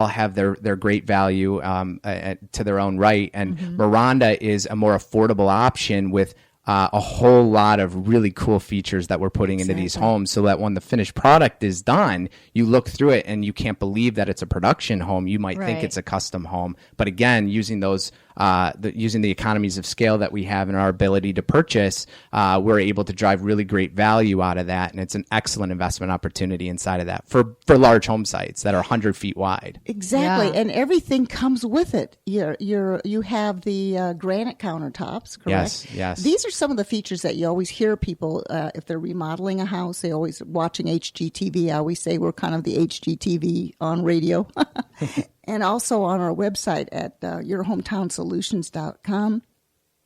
all have their great value to their own right. And Miranda is a more affordable option with a whole lot of really cool features that we're putting into these homes, so that when the finished product is done, you look through it and you can't believe that it's a production home. You might think it's a custom home. But again, using those using the economies of scale that we have and our ability to purchase, we're able to drive really great value out of that. And it's an excellent investment opportunity inside of that for large home sites that are 100 feet wide. Exactly. Yeah. And everything comes with it. You have the granite countertops, correct? Yes, yes. These are some of the features that you always hear people, if they're remodeling a house, they always watching HGTV. I always say we're kind of the HGTV on radio. And also on our website at yourhometownsolutions.com,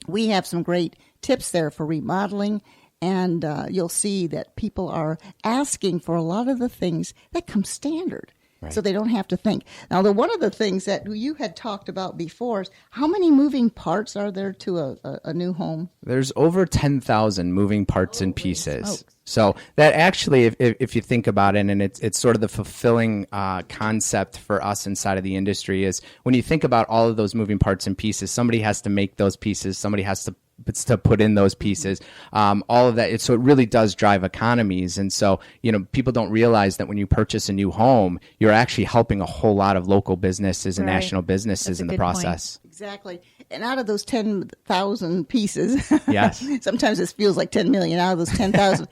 we have some great tips there for remodeling. And you'll see that people are asking for a lot of the things that come standard. Right. So they don't have to think. Now, one of the things that you had talked about before is how many moving parts are there to a new home? There's over 10,000 moving parts and pieces. So that actually, if you think about it, and it's sort of the fulfilling concept for us inside of the industry, is when you think about all of those moving parts and pieces, somebody has to make those pieces, somebody has to put in those pieces, all of that. So it really does drive economies. And so, people don't realize that when you purchase a new home, you're actually helping a whole lot of local businesses and national businesses in the process. Point. Exactly. And out of those 10,000 pieces, yes, sometimes it feels like 10 million out of those 10,000.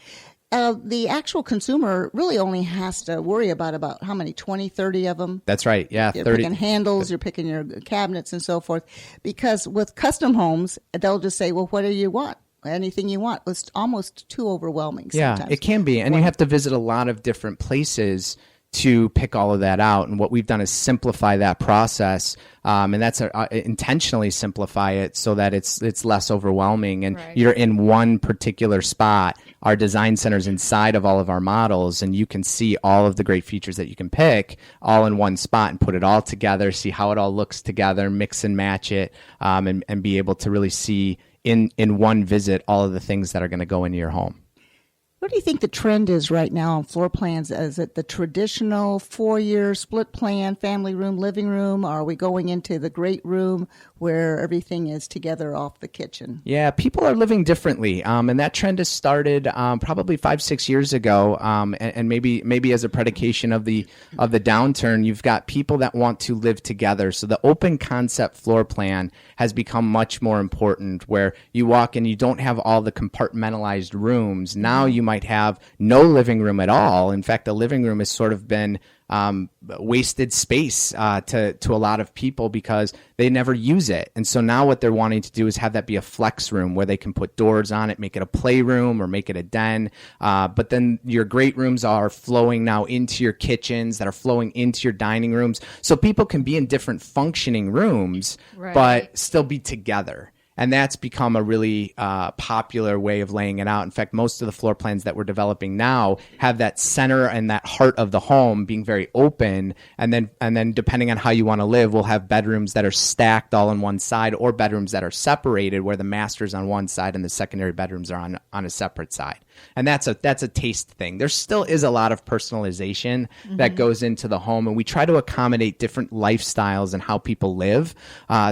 The actual consumer really only has to worry about how many, 20, 30 of them? That's right, yeah. You're 30. Picking handles, you're picking your cabinets and so forth. Because with custom homes, they'll just say, well, what do you want? Anything you want. It's almost too overwhelming sometimes. Yeah, it can be. And you have to visit a lot of different places to pick all of that out. And what we've done is simplify that process. And that's intentionally simplify it so that it's less overwhelming. And you're in one particular spot. Our design center's inside of all of our models, and you can see all of the great features that you can pick all in one spot and put it all together, see how it all looks together, mix and match it, and be able to really see in one visit all of the things that are going to go into your home. What do you think the trend is right now on floor plans? Is it the traditional foyer split plan, family room, living room? Or are we going into the great room where everything is together off the kitchen? Yeah, people are living differently. And that trend has started probably 5-6 years ago. And maybe as a predication of the downturn, you've got people that want to live together. So the open concept floor plan has become much more important, where you walk in, you don't have all the compartmentalized rooms. Now you might have no living room at all. In fact, the living room has sort of been wasted space to a lot of people because they never use it. And so now what they're wanting to do is have that be a flex room where they can put doors on it, make it a playroom or make it a den. But then your great rooms are flowing now into your kitchens, that are flowing into your dining rooms. So people can be in different functioning rooms, but still be together. And that's become a really popular way of laying it out. In fact, most of the floor plans that we're developing now have that center and that heart of the home being very open. And then depending on how you want to live, we'll have bedrooms that are stacked all on one side, or bedrooms that are separated where the master's on one side and the secondary bedrooms are on a separate side. And that's a taste thing. There still is a lot of personalization that goes into the home, and we try to accommodate different lifestyles and how people live,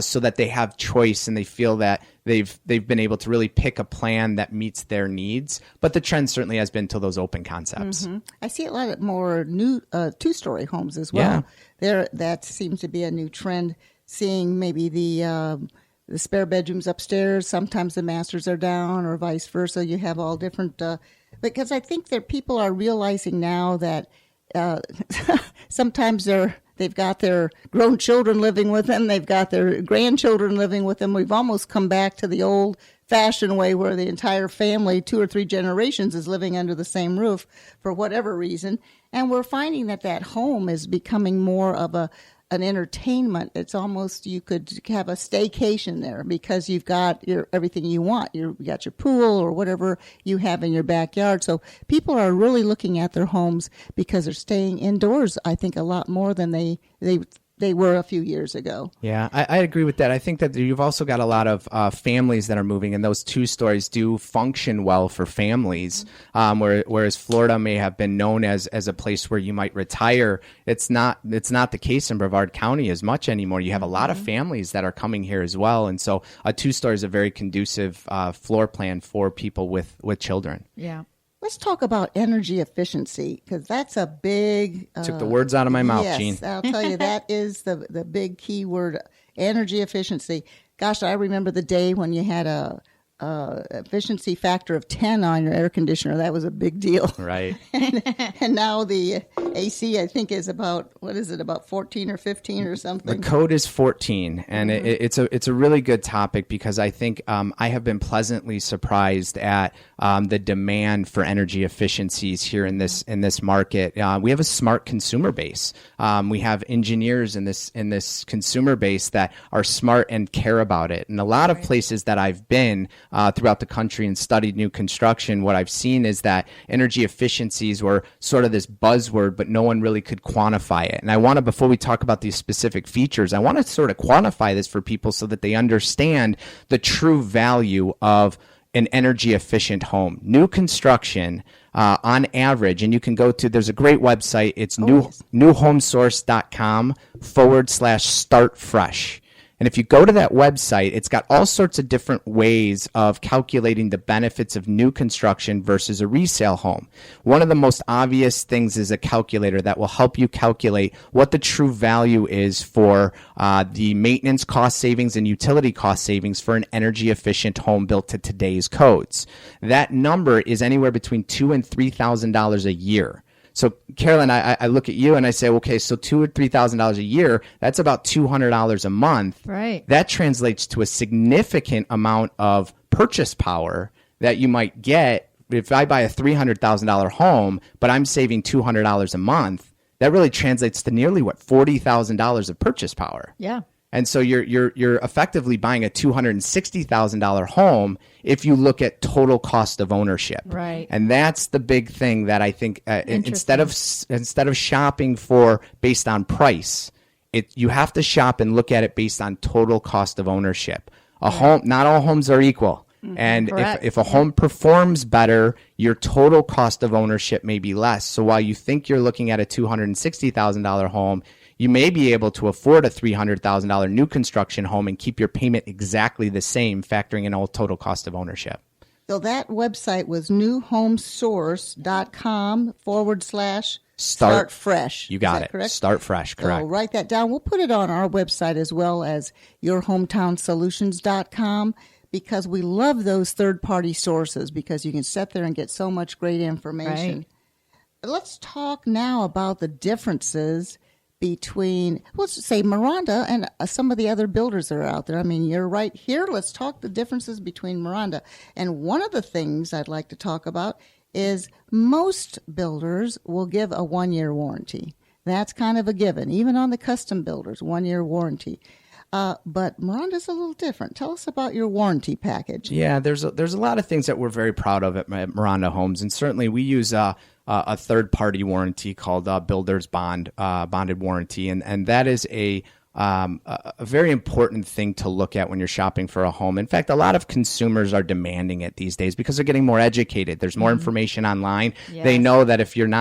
so that they have choice and they feel that they've been able to really pick a plan that meets their needs. But the trend certainly has been to those open concepts. I see a lot more new two-story homes as well. Yeah. That seems to be a new trend, seeing maybe the spare bedrooms upstairs. Sometimes the masters are down, or vice versa. You have all different, because I think that people are realizing now that sometimes they've got their grown children living with them, they've got their grandchildren living with them. We've almost come back to the old-fashioned way where the entire family, 2 or 3 generations, is living under the same roof for whatever reason. And we're finding that home is becoming more of an entertainment. It's almost, you could have a staycation there because you've got everything you want. You got your pool or whatever you have in your backyard. So people are really looking at their homes because they're staying indoors, I think, a lot more than they they were a few years ago. Yeah, I agree with that. I think that you've also got a lot of families that are moving, and those two-stories do function well for families, whereas Florida may have been known as a place where you might retire. It's not the case in Brevard County as much anymore. You have a lot of families that are coming here as well, and so a two-story is a very conducive floor plan for people with children. Yeah. Let's talk about energy efficiency, because that's a big... Took the words out of my mouth, yes, Jean. I'll tell you, that is the big key word, energy efficiency. Gosh, I remember the day when you had a efficiency factor of 10 on your air conditioner. That was a big deal. Right. And now the AC, I think, is about, what is it, about 14 or 15 or something? The code is 14, and it's a really good topic because I think I have been pleasantly surprised at the demand for energy efficiencies here in this market. We have a smart consumer base. We have engineers in this consumer base that are smart and care about it. And a lot of places that I've been throughout the country and studied new construction, what I've seen is that energy efficiencies were sort of this buzzword, but no one really could quantify it. And I want to, before we talk about these specific features, I want to sort of quantify this for people so that they understand the true value of an energy efficient home. New construction, on average, and you can go to, there's a great website, it's newhomesource.com/start fresh. And if you go to that website, it's got all sorts of different ways of calculating the benefits of new construction versus a resale home. One of the most obvious things is a calculator that will help you calculate what the true value is for the maintenance cost savings and utility cost savings for an energy efficient home built to today's codes. That number is anywhere between $2,000 and $3,000 a year. So, Carolyn, I look at you and I say, okay, so $2,000 or $3,000 a year, that's about $200 a month. Right. That translates to a significant amount of purchase power that you might get if I buy a $300,000 home, but I'm saving $200 a month. That really translates to nearly $40,000 of purchase power. Yeah. And so you're effectively buying a $260,000 home if you look at total cost of ownership. Right. And that's the big thing that I think instead of shopping for based on price, you have to shop and look at it based on total cost of ownership. Home, not all homes are equal. And if a home performs better, your total cost of ownership may be less. So while you think you're looking at a $260,000 home, you may be able to afford a $300,000 new construction home and keep your payment exactly the same, factoring in all total cost of ownership. So that website was newhomesource.com/start fresh. You got it. Correct? Start fresh, correct. So write that down. We'll put it on our website as well as yourhometownsolutions.com, because we love those third-party sources because you can sit there and get so much great information. Right. Let's talk now about the differences between, let's say, Miranda and some of the other builders that are out there. I mean, you're right here. Let's talk the differences between Miranda. And one of the things I'd like to talk about is most builders will give a 1-year warranty. That's kind of a given, even on the custom builders, 1-year warranty. But Miranda's a little different. Tell us about your warranty package. Yeah, there's a lot of things that we're very proud of at Miranda Homes, and certainly we use a third-party warranty called Builder's Bonded Warranty, and that is a very important thing to look at when you're shopping for a home. In fact, a lot of consumers are demanding it these days because they're getting more educated. There's more information online. Yes. They know that if you're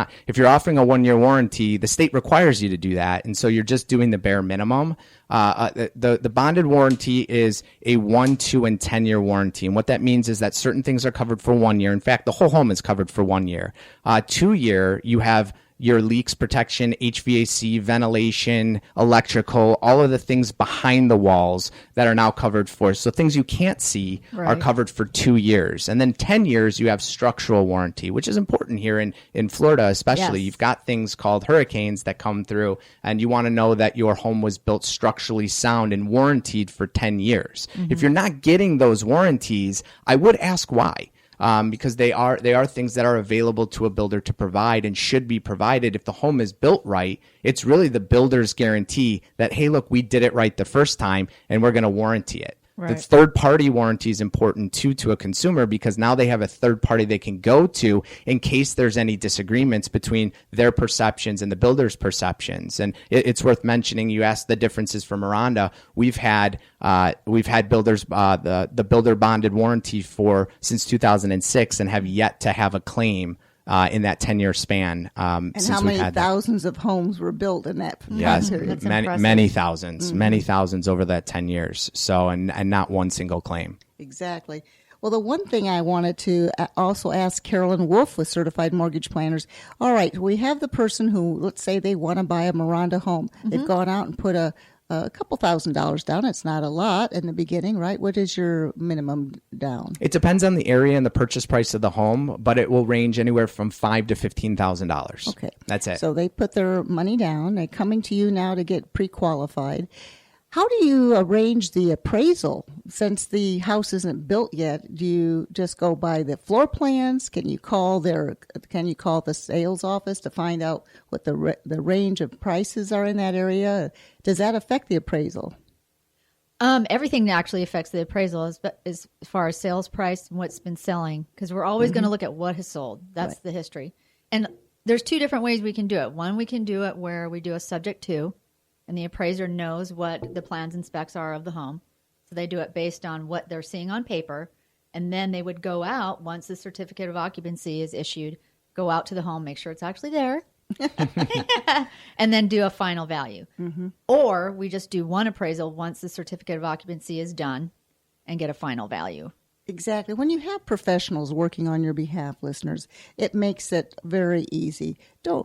offering a 1-year warranty, the state requires you to do that, and so you're just doing the bare minimum. The bonded warranty is a 1, 2, and 10-year warranty. And what that means is that certain things are covered for 1 year. In fact, the whole home is covered for 1 year. 2-year, you have your leaks protection, HVAC, ventilation, electrical, all of the things behind the walls that are now covered for. So things you can't see are covered for 2 years. And then 10 years, you have structural warranty, which is important here in Florida, especially. Yes. You've got things called hurricanes that come through, and you want to know that your home was built structurally sound and warranted for 10 years. If you're not getting those warranties, I would ask why. Because they are things that are available to a builder to provide and should be provided. If the home is built right, it's really the builder's guarantee that, hey, look, we did it right the first time and we're going to warranty it. The third-party warranty is important too to a consumer, because now they have a third party they can go to in case there's any disagreements between their perceptions and the builder's perceptions. And it's worth mentioning, you asked the differences for Miranda. We've had builders, the builder bonded warranty since 2006 and have yet to have a claim in that 10-year span. And how many thousands of homes were built in that period? Many thousands over that 10 years. So, and not one single claim. Exactly. Well, the one thing I wanted to also ask Carolyn Wolf with Certified Mortgage Planners. All right, we have the person who, let's say they want to buy a Miranda home. They've gone out and put a couple $1,000s down. It's not a lot in the beginning, right? What is your minimum down? It depends on the area and the purchase price of the home, but it will range anywhere from $5,000 to $15,000. Okay. That's it. So they put their money down. They're coming to you now to get pre-qualified. How do you arrange the appraisal since the house isn't built yet? Do you just go by the floor plans? Can you call the sales office to find out what the range of prices are in that area? Does that affect the appraisal? Everything actually affects the appraisal as far as sales price and what's been selling, because we're always going to look at what has sold. That's the history. And there's two different ways we can do it. One, we can do it where we do a subject to, and the appraiser knows what the plans and specs are of the home. So they do it based on what they're seeing on paper. And then they would go out, once the certificate of occupancy is issued, go out to the home, make sure it's actually there, and then do a final value. Or we just do one appraisal once the certificate of occupancy is done and get a final value. Exactly. When you have professionals working on your behalf, listeners, it makes it very easy. I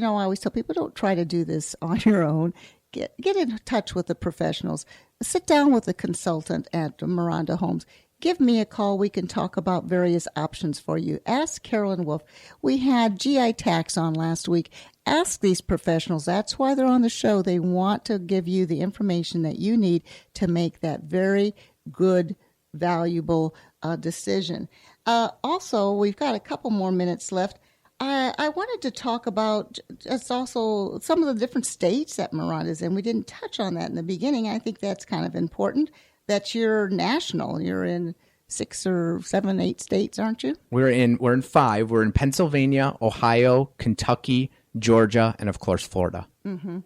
always tell people, don't try to do this on your own. Get in touch with the professionals. Sit down with a consultant at Miranda Homes. Give me a call. We can talk about various options for you. Ask Carolyn Wolf. We had GI Tax on last week. Ask these professionals. That's why they're on the show. They want to give you the information that you need to make that very good, valuable decision. Also, we've got a couple more minutes left. I wanted to talk about just also some of the different states that Miranda's in. We didn't touch on that in the beginning. I think that's kind of important, that you're national. You're in 6 or 7, 8 states, aren't you? We're in 5. We're in Pennsylvania, Ohio, Kentucky, Georgia, and of course, Florida. Mm-hmm.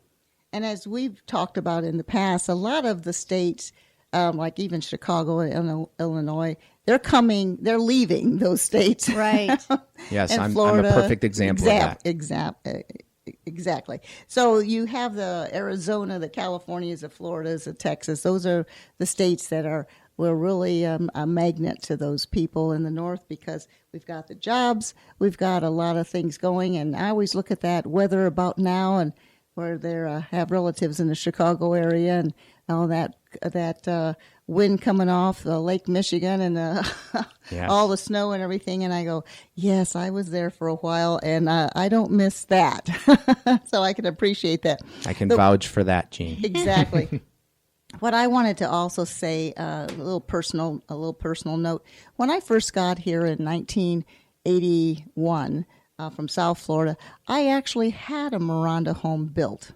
And as we've talked about in the past, a lot of the states, like even Chicago and Illinois, they're leaving those states. Right. Yes, I'm a perfect example of that. Exactly. So you have the Arizona, the Californias, the Floridas, the Texas. Those are the states that we're really a magnet to those people in the north, because we've got the jobs, we've got a lot of things going. And I always look at that weather about now, and where they have relatives in the Chicago area, and all that wind coming off Lake Michigan, and yes, all the snow and everything. And I go, yes, I was there for a while, and I don't miss that. So I can appreciate that. I can vouch for that, Jean. Exactly. What I wanted to also say, a little personal note. When I first got here in 1981 from South Florida, I actually had a Miranda home built,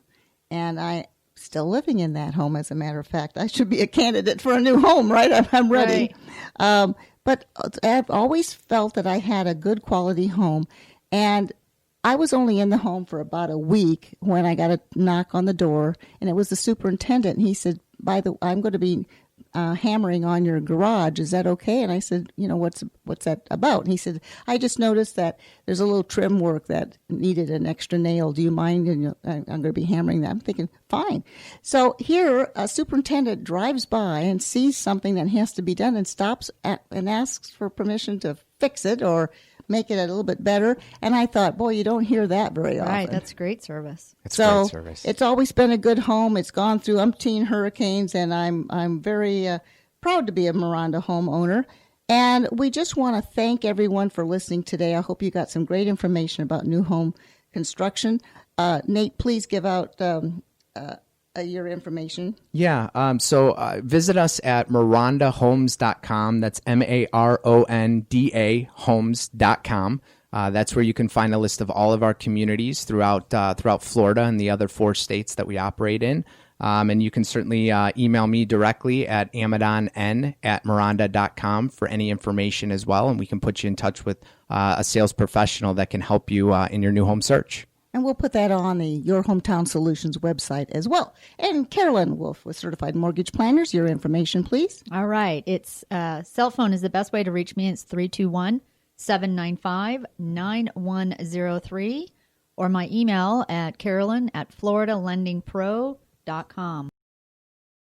and I still living in that home. As a matter of fact, I should be a candidate for a new home, right? I'm ready. Right. But I've always felt that I had a good quality home, and I was only in the home for about a week when I got a knock on the door, and it was the superintendent. And he said, I'm going to be hammering on your garage. Is that okay? And I said, what's that about? And he said, I just noticed that there's a little trim work that needed an extra nail. Do you mind? And I'm going to be hammering that. I'm thinking, fine. So here, a superintendent drives by and sees something that has to be done and stops and asks for permission to fix it or make it a little bit better. And I thought, boy, you don't hear that very often. Right, that's great service. It's great service. It's always been a good home. It's gone through umpteen hurricanes, and I'm very proud to be a Miranda homeowner. And we just want to thank everyone for listening today. I hope you got some great information about new home construction. Nate, please give out your information. Yeah. So visit us at mirandahomes.com. That's MARONDA homes.com. That's where you can find a list of all of our communities throughout Florida and the other 4 states that we operate in. And you can certainly email me directly at amadonn@miranda.com for any information as well. And we can put you in touch with a sales professional that can help you in your new home search. And we'll put that on the Your Hometown Solutions website as well. And Carolyn Wolf with Certified Mortgage Planners, your information, please. All right. It's cell phone is the best way to reach me. It's 321-795-9103, or my email at carolyn@floridalendingpro.com.